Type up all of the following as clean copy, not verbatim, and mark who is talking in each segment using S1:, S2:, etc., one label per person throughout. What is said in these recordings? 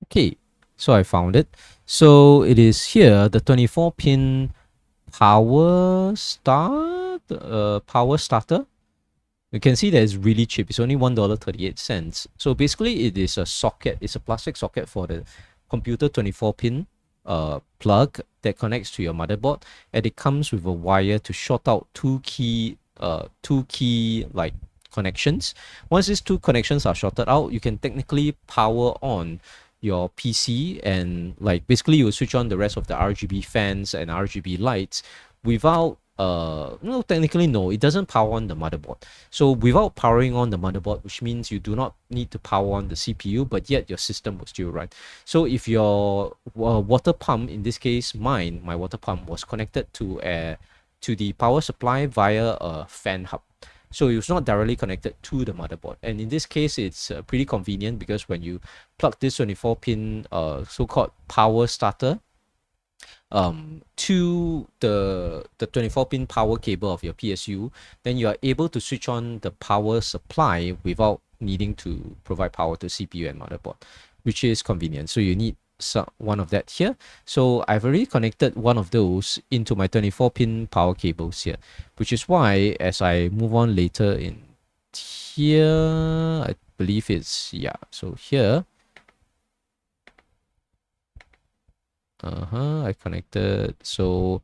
S1: Okay, so I found it. So it is here, the 24 pin power starter. You can see that it's really cheap. It's only $1.38. So basically it is a socket. It's a plastic socket for the computer 24 pin plug that connects to your motherboard, and it comes with a wire to short out two key like connections. Once these two connections are shorted out, you can technically power on your PC, and like basically you switch on the rest of the RGB fans and RGB lights without no, technically no, it doesn't power on the motherboard. So without powering on the motherboard, which means you do not need to power on the CPU, but yet your system will still run. So if your water pump, in this case mine, my water pump was connected to the power supply via a fan hub. So it's not directly connected to the motherboard. And in this case, it's pretty convenient because when you plug this 24 pin so-called power starter to the 24 pin power cable of your PSU, then you are able to switch on the power supply without needing to provide power to CPU and motherboard, which is convenient. So you need one of that here. So I've already connected one of those into my 24 pin power cables here, which is why as I move on later in here, I believe it's, yeah, so here, I connected. So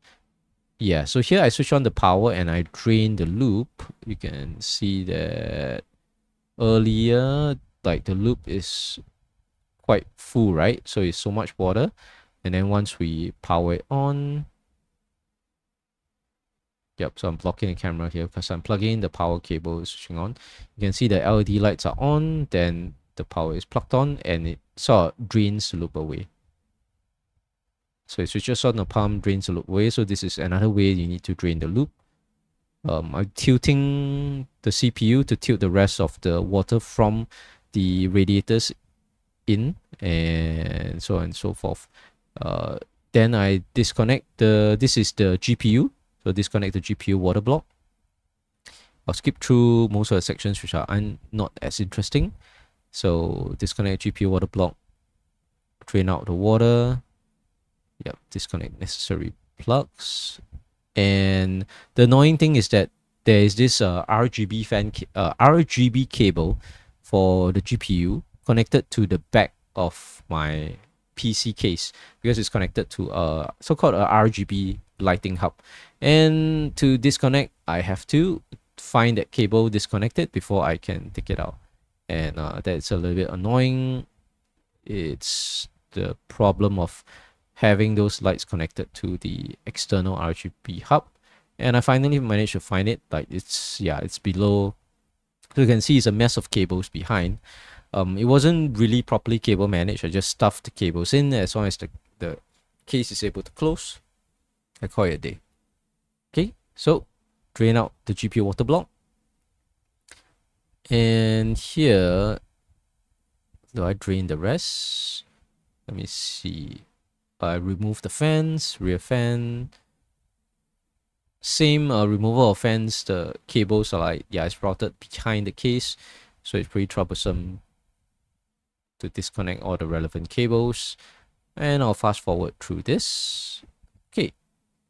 S1: yeah, so here I switch on the power and I drain the loop. You can see that earlier, like the loop is quite full, right? So it's so much water. And then once we power it on, yep, so I'm blocking the camera here because I'm plugging in the power cable, switching on. You can see the LED lights are on, then the power is plugged on, and it sort of drains the loop away. So it switches on the pump, drains the loop away. So this is another way you need to drain the loop. I'm tilting the CPU to tilt the rest of the water from the radiators in, and so on and so forth. Then I disconnect this is the GPU. So disconnect the GPU water block. I'll skip through most of the sections which are not as interesting. So disconnect GPU water block, drain out the water. Yep, disconnect necessary plugs. And the annoying thing is that there is this RGB cable for the GPU connected to the back of my PC case because it's connected to a so-called a RGB lighting hub. And to disconnect, I have to find that cable disconnected before I can take it out. And that's a little bit annoying. It's the problem of having those lights connected to the external RGB hub. And I finally managed to find it. Like it's below. So you can see it's a mess of cables behind. It wasn't really properly cable managed. I just stuffed the cables in. As long as the case is able to close, I call it a day. Okay, so drain out the GPU water block. And here, do I drain the rest? Let me see. I remove the fans, rear fan. Same removal of fans, the cables are like, yeah, it's routed behind the case. So it's pretty troublesome to disconnect all the relevant cables. And I'll fast forward through this. Okay,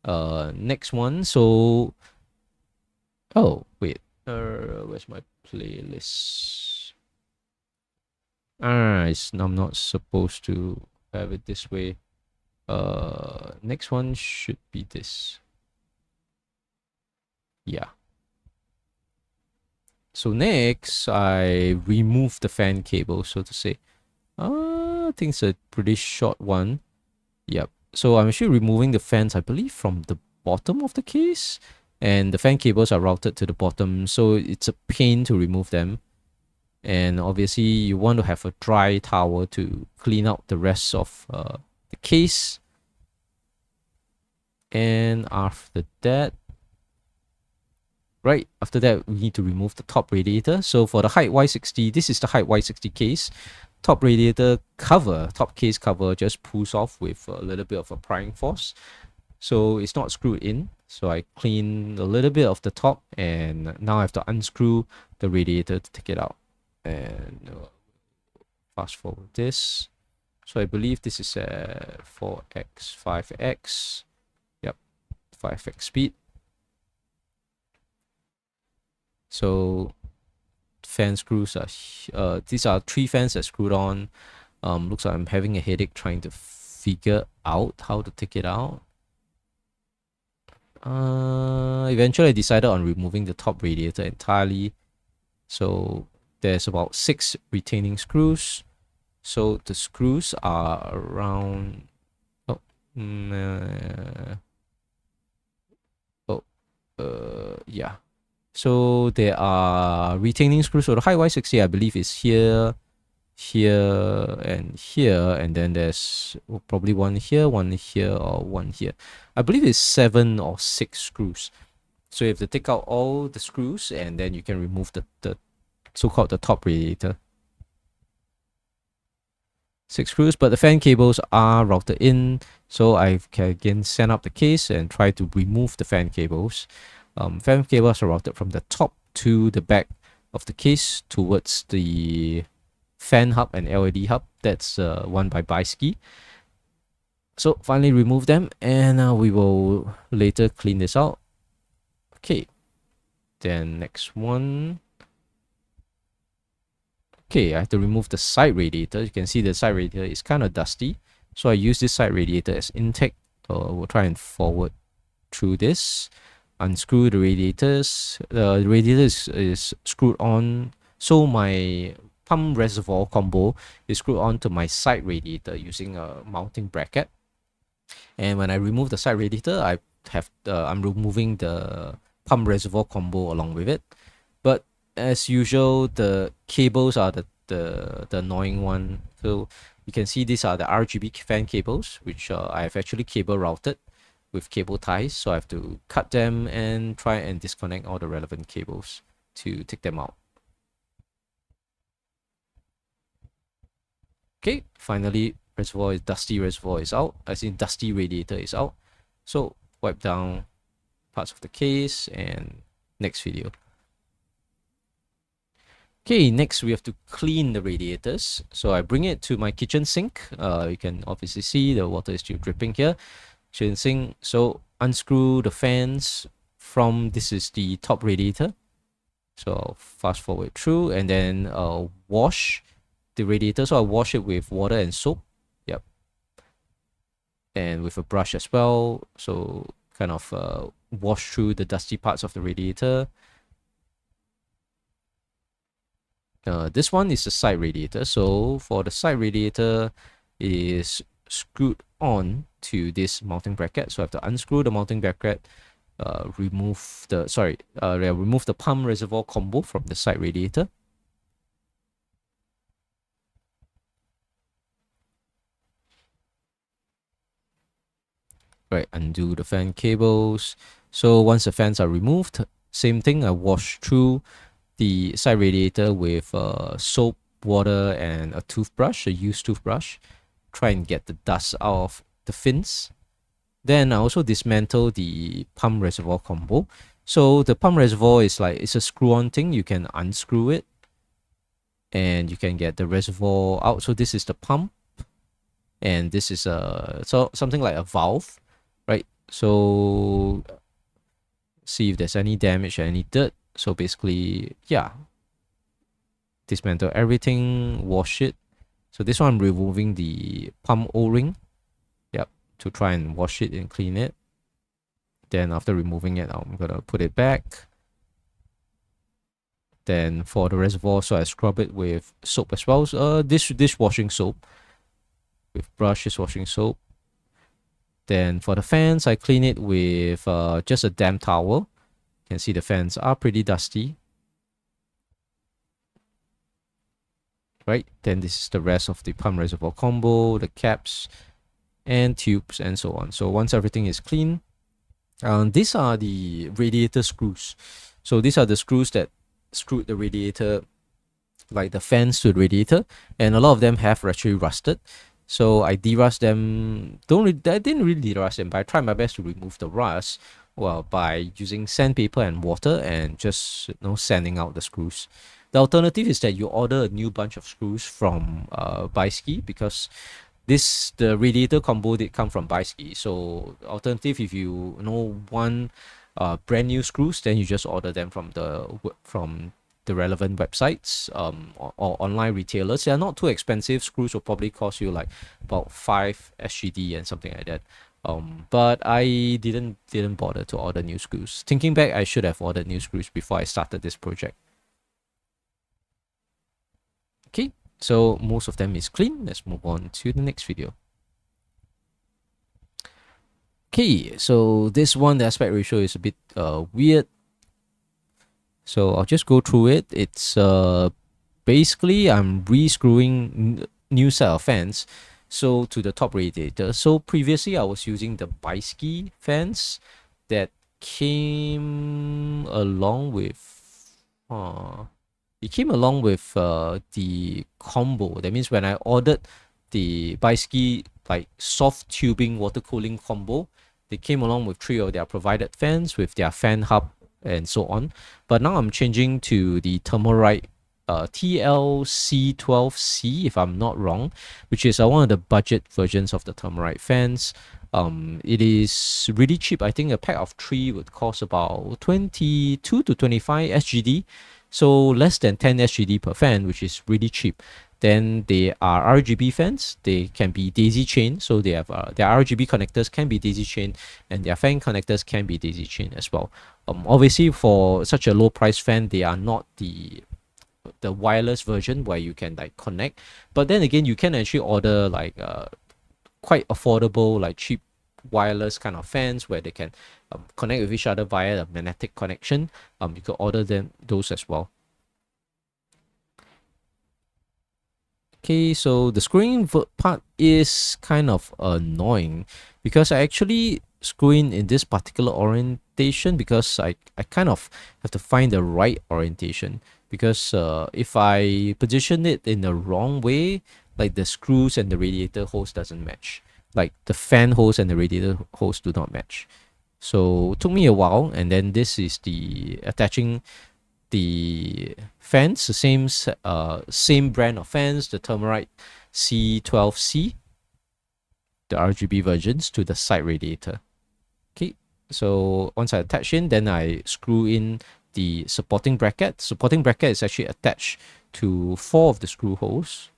S1: next one. So, oh, wait, where's my playlist? I'm not supposed to have it this way. Next one should be this. Yeah. So next, I remove the fan cable, so to say. I think it's a pretty short one. Yep. So I'm actually removing the fans, I believe, from the bottom of the case. And the fan cables are routed to the bottom, so it's a pain to remove them. And obviously, you want to have a dry towel to clean out the rest of the case. And after that, right after that, we need to remove the top radiator. So for the height Y60, this is the height Y60 case. Top radiator cover, top case cover just pulls off with a little bit of a prying force. So it's not screwed in. So I clean a little bit of the top, and now I have to unscrew the radiator to take it out. And fast forward this. So I believe this is 4x, 5x. Yep, 5x speed. So fan screws are these are 3 fans that screwed on. Looks like I'm having a headache trying to figure out how to take it out. Eventually I decided on removing the top radiator entirely. So there's about 6 retaining screws. So the screws are around yeah. So there are retaining screws. So the height Y60 I believe is here, here, and here, and then there's probably one here, or one here. I believe it's 7 or 6 screws. So you have to take out all the screws, and then you can remove the so-called the top radiator. 6 screws, but the fan cables are routed in, so I can again send up the case and try to remove the fan cables. Fan cables are routed from the top to the back of the case towards the fan hub and LED hub. That's one by Baiski. So finally remove them, and we will later clean this out. Okay, then next one. Okay, I have to remove the side radiator. You can see the side radiator is kind of dusty. So I use this side radiator as intake. We'll try and forward through this. Unscrew the radiators. The radiator is screwed on. So my pump reservoir combo is screwed on to my side radiator using a mounting bracket. And when I remove the side radiator, I'm removing the pump reservoir combo along with it. But as usual, the cables are the annoying one. So you can see these are the RGB fan cables, which I've actually cable routed with cable ties. So I have to cut them and try and disconnect all the relevant cables to take them out. Okay, finally, dusty reservoir is out. I think dusty radiator is out. So wipe down parts of the case, and next video. Okay, next we have to clean the radiators. So I bring it to my kitchen sink. You can obviously see the water is still dripping here. Kitchen sink. So unscrew the fans from, this is the top radiator. So I'll fast forward through, and then wash the radiator. So I wash it with water and soap. Yep. And with a brush as well. So kind of wash through the dusty parts of the radiator. This one is the side radiator. So for the side radiator is screwed on to this mounting bracket. So I have to unscrew the mounting bracket, remove the pump reservoir combo from the side radiator. Right, undo the fan cables. So once the fans are removed, same thing, I wash through the side radiator with soap, water, and a toothbrush, a used toothbrush. Try and get the dust out of the fins. Then I also dismantle the pump reservoir combo. So the pump reservoir is like, it's a screw-on thing. You can unscrew it, and you can get the reservoir out. So this is the pump, and this is something like a valve, right? So see if there's any damage or any dirt. So basically, yeah, dismantle everything, wash it. So this one I'm removing the pump O-ring, yep, to try and wash it and clean it. Then after removing it, I'm gonna put it back. Then for the reservoir, so I scrub it with soap as well. Dishwashing soap, with brush dishwashing soap. Then for the fans, I clean it with just a damp towel. You can see the fans are pretty dusty. Right, then this is the rest of the pump reservoir combo, the caps and tubes and so on. So once everything is clean, these are the radiator screws. So these are the screws that screwed the radiator, like the fans to the radiator, and a lot of them have actually rusted. So I derust them. I didn't really derust them, but I tried my best to remove the rust, well, by using sandpaper and water and just sanding out the screws. The alternative is that you order a new bunch of screws from Baiski, because the radiator combo did come from Baiski. So alternative, if you want brand new screws, then you just order them from the relevant websites or online retailers. They are not too expensive. Screws will probably cost you like about 5 SGD and something like that. But I didn't bother to order new screws. Thinking back, I should have ordered new screws before I started this project. Okay, so most of them is clean. Let's move on to the next video. Okay, so this one, the aspect ratio is a bit weird. So I'll just go through it. It's basically I'm re-screwing new set of fans so to the top radiator. So previously I was using the Baiski fans that came along with it came along with the combo. That means when I ordered the Baiski like soft tubing water cooling combo, they came along with 3 of their provided fans with their fan hub and so on. But now I'm changing to the Thermalright TLC12C, if I'm not wrong, which is one of the budget versions of the Thermalright fans. It is really cheap. I think a pack of 3 would cost about 22 to 25 SGD, so less than 10 SGD per fan, which is really cheap. Then they are RGB fans. They can be daisy chain, so they have their RGB connectors can be daisy chain, and their fan connectors can be daisy chain as well. Obviously, for such a low price fan, they are not the wireless version where you can like connect. But then again, you can actually order like quite affordable, like cheap wireless kind of fans where they can connect with each other via the magnetic connection. You could order those as well. Okay, so the screwing part is kind of annoying because I actually screw in this particular orientation because I kind of have to find the right orientation, because if I position it in the wrong way, like the screws and the radiator hose doesn't match. Like the fan hose and the radiator hose do not match. So it took me a while, and then this is the attaching the fans, the same brand of fans, the Thermalright C12C, the RGB versions, to the side radiator. Okay, so once I attach in, then I screw in the supporting bracket. Supporting bracket is actually attached to 4 of the screw holes.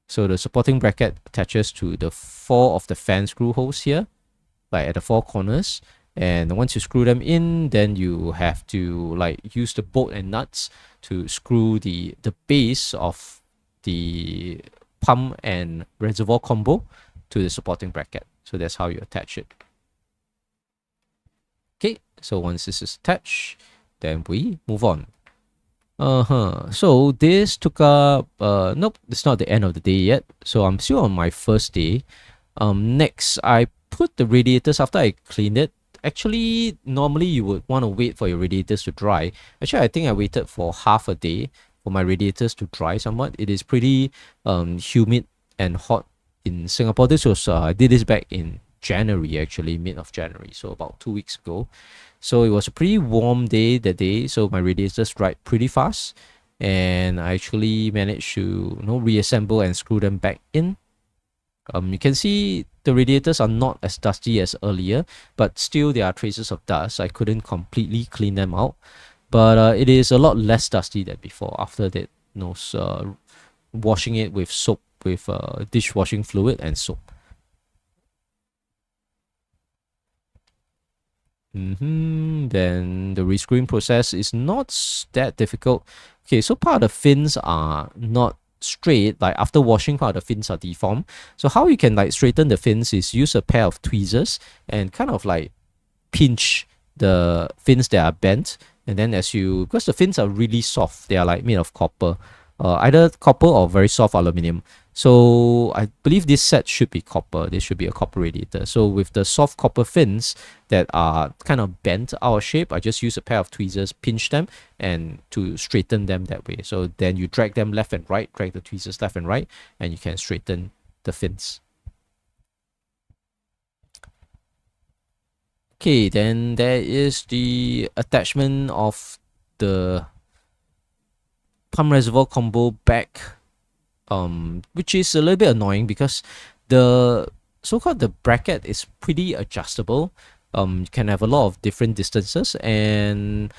S1: So the supporting bracket attaches to the 4 of the fan screw holes here, like at the 4 corners. And once you screw them in, then you have to like use the bolt and nuts to screw the base of the pump and reservoir combo to the supporting bracket. So that's how you attach it. Okay, so once this is attached, then we move on. So this took up nope, it's not the end of the day yet. So I'm still on my first day. Next I put the radiators after I cleaned it. Actually, normally you would want to wait for your radiators to dry. Actually, I think I waited for half a day for my radiators to dry somewhat. It is pretty humid and hot in Singapore. This was I did this back in January, actually mid of January, so about 2 weeks ago. So it was a pretty warm day that day, so my radiators dried pretty fast, and I actually managed to reassemble and screw them back in. You can see the radiators are not as dusty as earlier, but still there are traces of dust. I couldn't completely clean them out, but it is a lot less dusty than before after that, washing it with soap, with dishwashing fluid and soap. Then the rescrewing process is not that difficult. Okay, so part of the fins are not straight. Like after washing, part of the fins are deformed. So how you can like straighten the fins is use a pair of tweezers and kind of like pinch the fins that are bent. And then because the fins are really soft, they are like made of copper, either copper or very soft aluminum. So I believe this set should be copper. This should be a copper radiator. So with the soft copper fins that are kind of bent out of shape, I just use a pair of tweezers, pinch them, and to straighten them that way. So then you drag them left and right, drag the tweezers left and right, and you can straighten the fins. Okay, then there is the attachment of the pump reservoir combo back which is a little bit annoying because the so-called the bracket is pretty adjustable. You can have a lot of different distances, and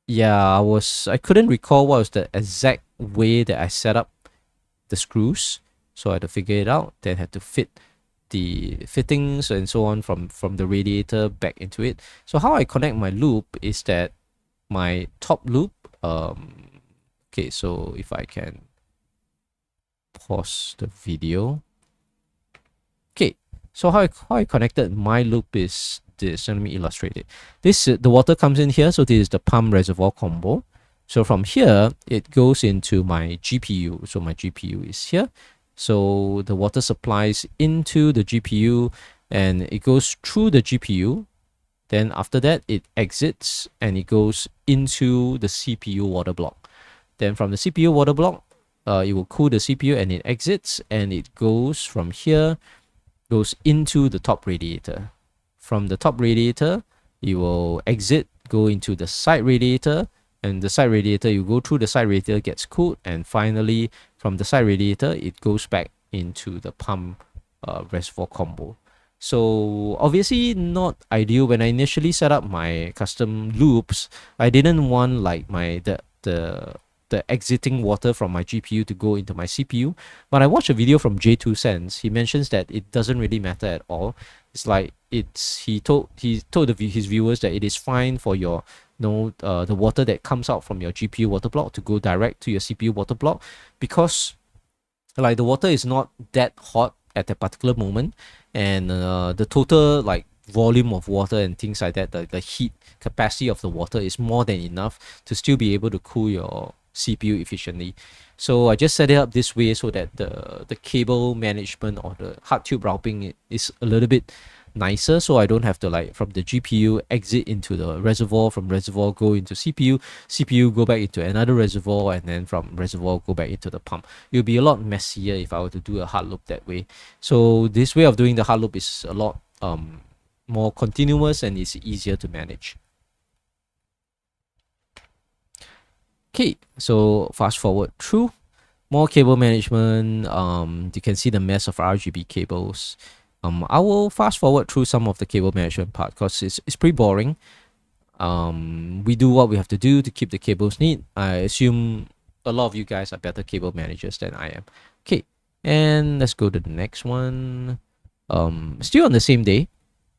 S1: yeah, I couldn't recall what was the exact way that I set up the screws, so I had to figure it out. Then had to fit the fittings and so on from the radiator back into it. So how I connect my loop is that my top loop, okay, so if I can pause the video. Okay, so how I connected my loop is this. So let me illustrate it. This the water comes in here, so this is the pump reservoir combo. So from here, it goes into my GPU. So my GPU is here. So the water supplies into the GPU and it goes through the GPU. Then after that, it exits and it goes into the CPU water block. Then from the CPU water block, it will cool the CPU and it exits and it goes from here, goes into the top radiator. From the top radiator, it will exit, go into the side radiator, and the side radiator, you go through the side radiator, gets cooled, and finally from the side radiator, it goes back into the pump reservoir combo. So obviously not ideal. When I initially set up my custom loops, I didn't want like the exiting water from my GPU to go into my CPU. But I watched a video from J2Sense. He mentions that it doesn't really matter at all. It's like he told his viewers that it is fine for your the water that comes out from your GPU water block to go direct to your CPU water block, because like the water is not that hot at that particular moment, and the total like volume of water and things like that, the heat capacity of the water is more than enough to still be able to cool your CPU efficiently. So I just set it up this way so that the cable management or the hard tube routing is a little bit nicer, so I don't have to like from the GPU exit into the reservoir, from reservoir go into CPU go back into another reservoir, and then from reservoir go back into the pump. It would be a lot messier if I were to do a hard loop that way. So this way of doing the hard loop is a lot more continuous and it's easier to manage. Okay, so fast forward through more cable management. You can see the mess of RGB cables. I will fast forward through some of the cable management part because it's pretty boring. We do what we have to do to keep the cables neat. I assume a lot of you guys are better cable managers than I am. Okay, and let's go to the next one. Still on the same day.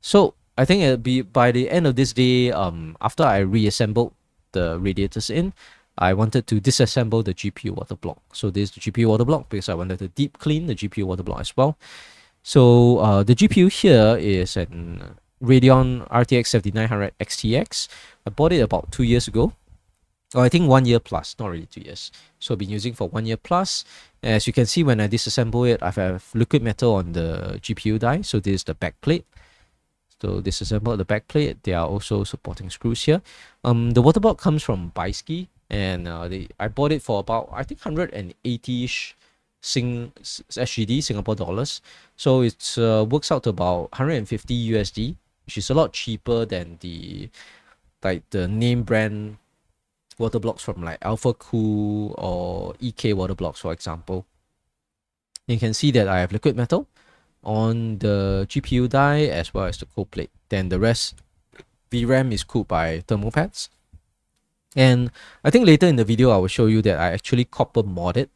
S1: So I think it'll be by the end of this day, after I reassembled the radiators in, I wanted to disassemble the GPU water block. So this is the GPU water block because I wanted to deep clean the GPU water block as well. So the GPU here is an Radeon RTX 7900 XTX. I bought it about 2 years ago. Or I think 1 year plus, not really 2 years. So I've been using for 1 year plus. As you can see, when I disassemble it, I have liquid metal on the GPU die. So this is the back plate. So disassemble the back plate. There are also supporting screws here. The water block comes from Baiski, and I bought it for about, I think, 180-ish SGD, Singapore dollars. So it works out to about 150 USD, which is a lot cheaper than the name brand water blocks from like Alpha Cool or EK water blocks, for example. You can see that I have liquid metal on the GPU die as well as the cold plate. Then the rest, VRAM is cooled by thermal pads. And I think later in the video I will show you that I actually copper mod it,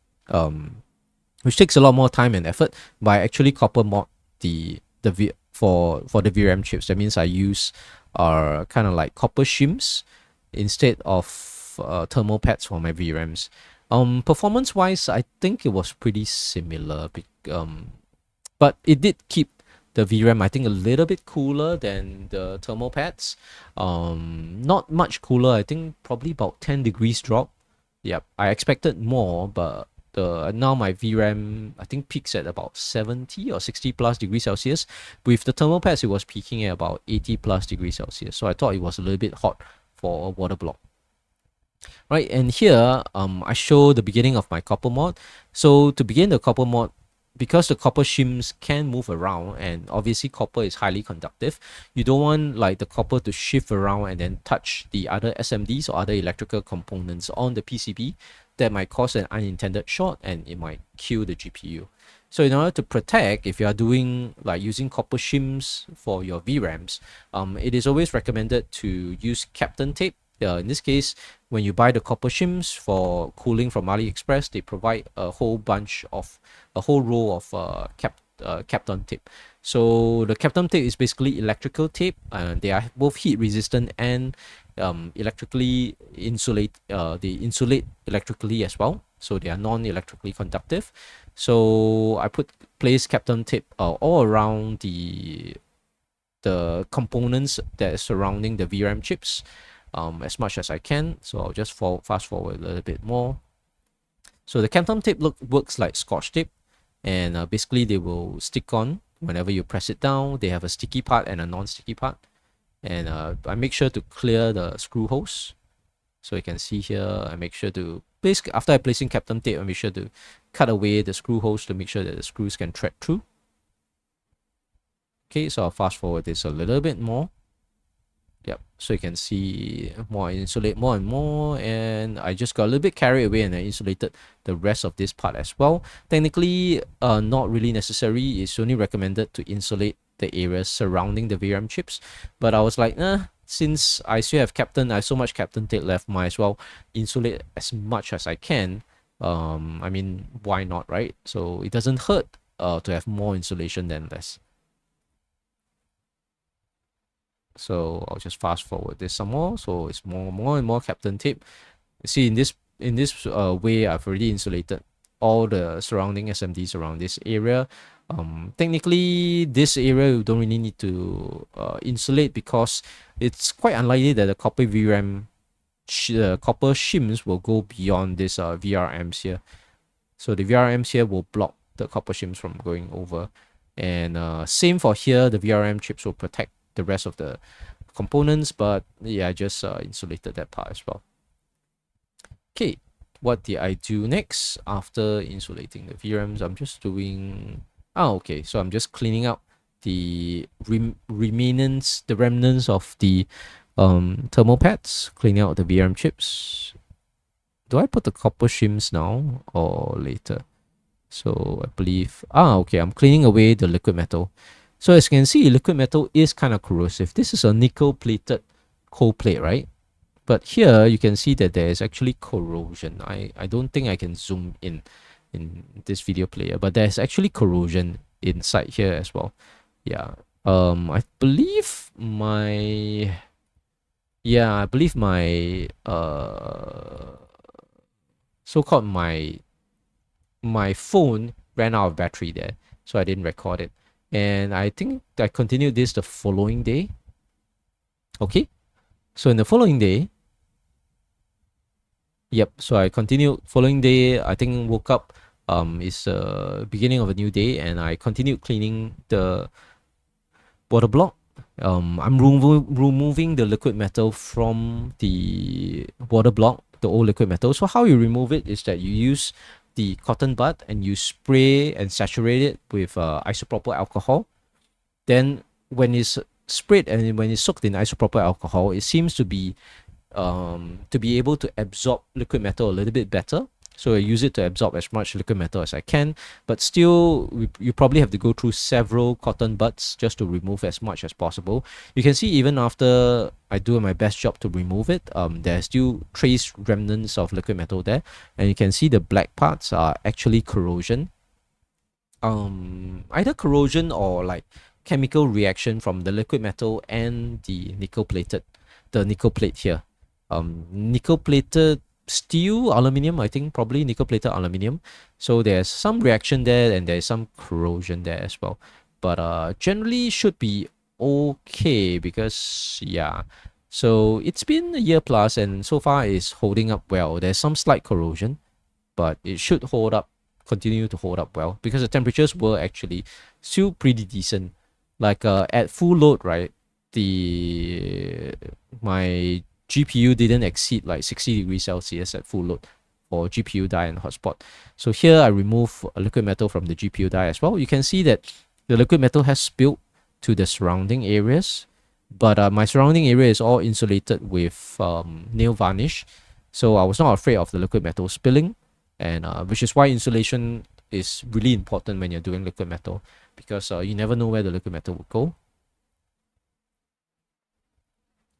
S1: which takes a lot more time and effort. But I actually copper mod for the VRAM chips. That means I use kind of like copper shims instead of thermal pads for my VRAMs. Performance wise, I think it was pretty similar. But it did keep the VRAM, I think, a little bit cooler than the thermal pads. Not much cooler. I think probably about 10 degrees drop. Yep, I expected more, but now my VRAM, I think, peaks at about 70 or 60 plus degrees Celsius. With the thermal pads, it was peaking at about 80 plus degrees Celsius. So I thought it was a little bit hot for a water block. Right, and here I show the beginning of my copper mod. So to begin the copper mod, because the copper shims can move around, and obviously copper is highly conductive, you don't want like the copper to shift around and then touch the other SMDs or other electrical components on the PCB. that might cause an unintended short and it might kill the GPU. So in order to protect, if you are doing like using copper shims for your VRAMs, it is always recommended to use Kapton tape. In this case, when you buy the copper shims for cooling from AliExpress, they provide a whole row of Kapton tape. So the Kapton tape is basically electrical tape, and they are both heat resistant and electrically insulate. They insulate electrically as well, so they are non-electrically conductive. So I place Kapton tape all around the components that are surrounding the VRAM chips as much as I can. So I'll just fast forward a little bit more. So the Kapton tape works like Scotch tape, and basically they will stick on whenever you press it down. They have a sticky part and a non-sticky part, and I make sure to clear the screw holes. So you can see here, I make sure to basically, after I placing Kapton tape, I make sure to cut away the screw holes to make sure that the screws can thread through. Okay, so I'll fast forward this a little bit more. Yep, so you can see more, I insulate more and more, and I just got a little bit carried away and I insulated the rest of this part as well. Technically, not really necessary. It's only recommended to insulate the areas surrounding the VRAM chips, but I was like, since I still have Kapton, I have so much Kapton tape left, might as well insulate as much as I can. I mean, why not, right? So it doesn't hurt to have more insulation than less. So I'll just fast forward this some more. So it's more and more Kapton tape. You see, in this way, I've already insulated all the surrounding SMDs around this area. Technically, this area you don't really need to insulate, because it's quite unlikely that the copper VRAM, copper shims will go beyond this VRMs here. So the VRMs here will block the copper shims from going over, and same for here. The VRM chips will protect the rest of the components, but yeah, I just insulated that part as well. Okay, what did I do next after insulating the VRAMs? I'm just doing okay, so I'm just cleaning up the remnants of the thermal pads, cleaning out the VRAM chips. Do I put the copper shims now or later? So I believe okay, I'm cleaning away the liquid metal. So as you can see, liquid metal is kind of corrosive. This is a nickel plated cold plate, right? But here you can see that there is actually corrosion. I don't think I can zoom in this video player, but there's actually corrosion inside here as well. Yeah. I believe my so-called my phone ran out of battery there, so I didn't record it. And I think I continued this the following day. Okay, so in the following day, yep, so I continued following day. I think woke up, it's the beginning of a new day, and I continued cleaning the water block. I'm removing the liquid metal from the water block, the old liquid metal. So how you remove it is that you use the cotton bud and you spray and saturate it with isopropyl alcohol. Then when it's sprayed and when it's soaked in isopropyl alcohol, it seems to be able to absorb liquid metal a little bit better. So I use it to absorb as much liquid metal as I can, but still you probably have to go through several cotton buds just to remove as much as possible. You can see even after I do my best job to remove it, there's still trace remnants of liquid metal there, and you can see the black parts are actually corrosion. Either corrosion or like chemical reaction from the liquid metal and the nickel plate here. Nickel plated steel, aluminium, I think probably nickel plated aluminium. So there's some reaction there and there's some corrosion there as well. But generally should be okay, because yeah. So it's been a year plus and so far it's holding up well. There's some slight corrosion, but it should continue to hold up well, because the temperatures were actually still pretty decent. Like at full load, right? My GPU didn't exceed like 60 degrees Celsius at full load for GPU die and hotspot. So here I remove liquid metal from the GPU die as well. You can see that the liquid metal has spilled to the surrounding areas, but my surrounding area is all insulated with nail varnish. So I was not afraid of the liquid metal spilling, and which is why insulation is really important when you're doing liquid metal, because you never know where the liquid metal will go.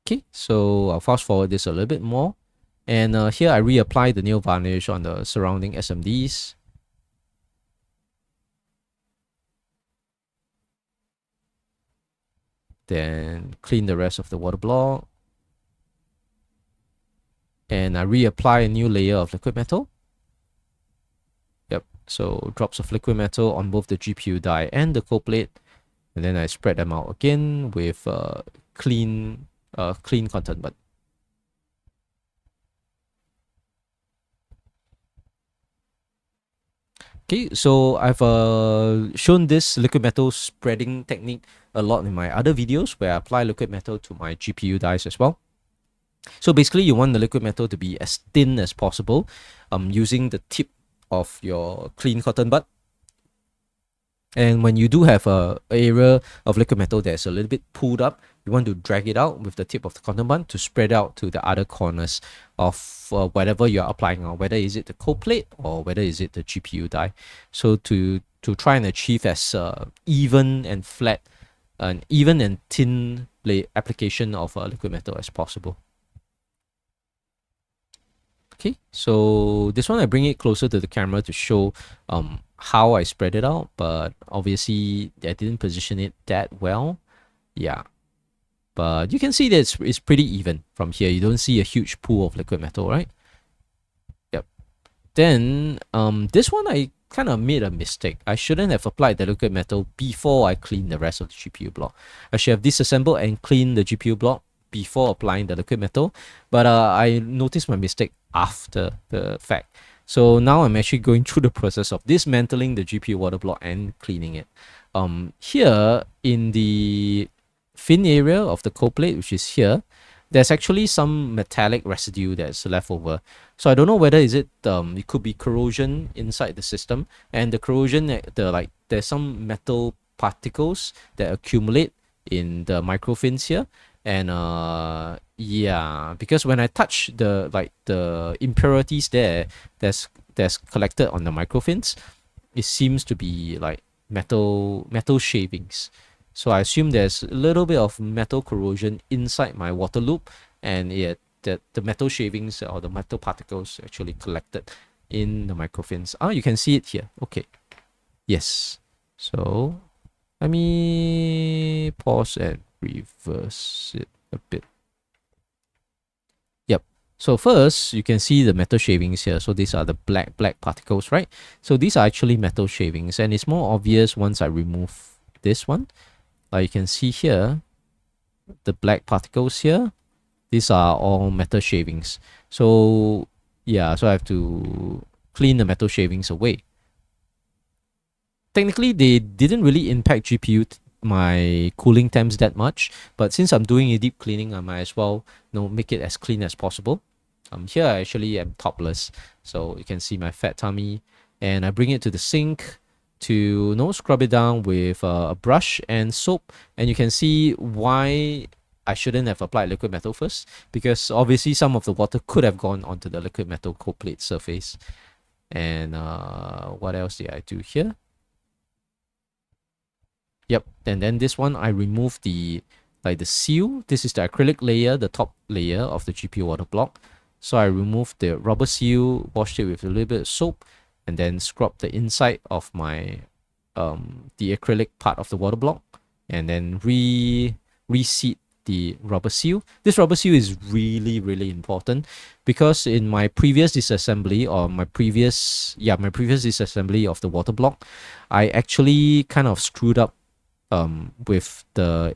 S1: Okay, so I'll fast forward this a little bit more. And here I reapply the nail varnish on the surrounding SMDs. Then clean the rest of the water block. And I reapply a new layer of liquid metal. Yep, so drops of liquid metal on both the GPU die and the cold plate. And then I spread them out again with clean cotton bud. Okay, so I've shown this liquid metal spreading technique a lot in my other videos where I apply liquid metal to my GPU dies as well. So basically, you want the liquid metal to be as thin as possible, using the tip of your clean cotton bud. And when you do have a area of liquid metal that's a little bit pulled up, you want to drag it out with the tip of the cotton bud to spread out to the other corners of whatever you're applying on, whether is it the cold plate or whether is it the GPU die. So to try and achieve as even and flat, an even and thin application of liquid metal as possible. Okay, so this one I bring it closer to the camera to show how I spread it out, but obviously I didn't position it that well. Yeah, but you can see that it's pretty even from here. You don't see a huge pool of liquid metal, right? Yep. Then this one I kind of made a mistake. I shouldn't have applied the liquid metal before I cleaned the rest of the GPU block. I should have disassembled and cleaned the GPU block before applying the liquid metal, but I noticed my mistake after the fact. So now I'm actually going through the process of dismantling the GPU water block and cleaning it. Here in the fin area of the cold plate, which is here, there's actually some metallic residue that's left over. So I don't know whether is it could be corrosion inside the system, and the corrosion, there's some metal particles that accumulate in the microfins here. And yeah, because when I touch the impurities that's collected on the microfins, it seems to be like metal shavings. So I assume there's a little bit of metal corrosion inside my water loop, and the metal shavings or the metal particles actually collected in the microfins. You can see it here. Okay, yes. So let me pause and reverse it a bit. Yep. So first, you can see the metal shavings here. So these are the black particles, right? So these are actually metal shavings, and it's more obvious once I remove this one. Like you can see here, the black particles here, these are all metal shavings. So yeah, so I have to clean the metal shavings away. Technically, they didn't really impact GPU my cooling temps that much, but since I'm doing a deep cleaning, I might as well make it as clean as possible. Here I actually am topless, so you can see my fat tummy, and I bring it to the sink to scrub it down with a brush and soap. And you can see why I shouldn't have applied liquid metal first, because obviously some of the water could have gone onto the liquid metal cold plate surface. And what else did I do here? Yep, and then this one I removed the seal. This is the acrylic layer, the top layer of the GPU water block. So I removed the rubber seal, washed it with a little bit of soap, and then scrubbed the inside of my the acrylic part of the water block, and then reseat the rubber seal. This rubber seal is really important, because in my previous disassembly, or my previous disassembly of the water block, I actually kind of screwed up with the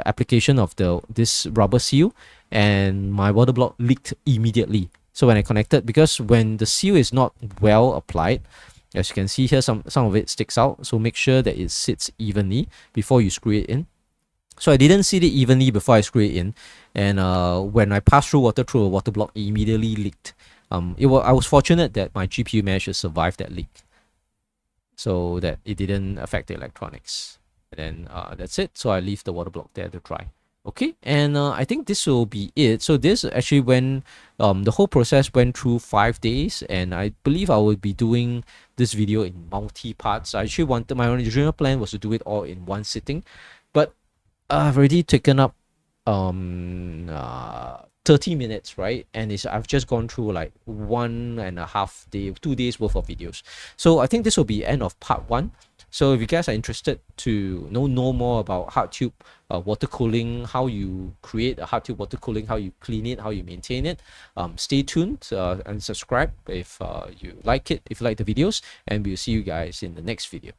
S1: application of this rubber seal, and my water block leaked immediately. So when I connected, because when the seal is not well applied, as you can see here, some of it sticks out. So make sure that it sits evenly before you screw it in. So I didn't seat it evenly before I screw it in, and when I passed through a water block, it immediately leaked. I was fortunate that my GPU managed to survive that leak, so that it didn't affect the electronics. And then that's it. So I leave the water block there to dry. Okay, and I think this will be it. So this actually went, the whole process went through 5 days, and I believe I will be doing this video in multi parts. I actually wanted, my original plan was to do it all in one sitting, but I've already taken up 30 minutes, right? And I've just gone through like 1.5 day, 2 days worth of videos. So I think this will be end of part one. So if you guys are interested to know more about hard tube water cooling, how you create a hard tube water cooling, how you clean it, how you maintain it, stay tuned and subscribe if you like it, if you like the videos, and we'll see you guys in the next video.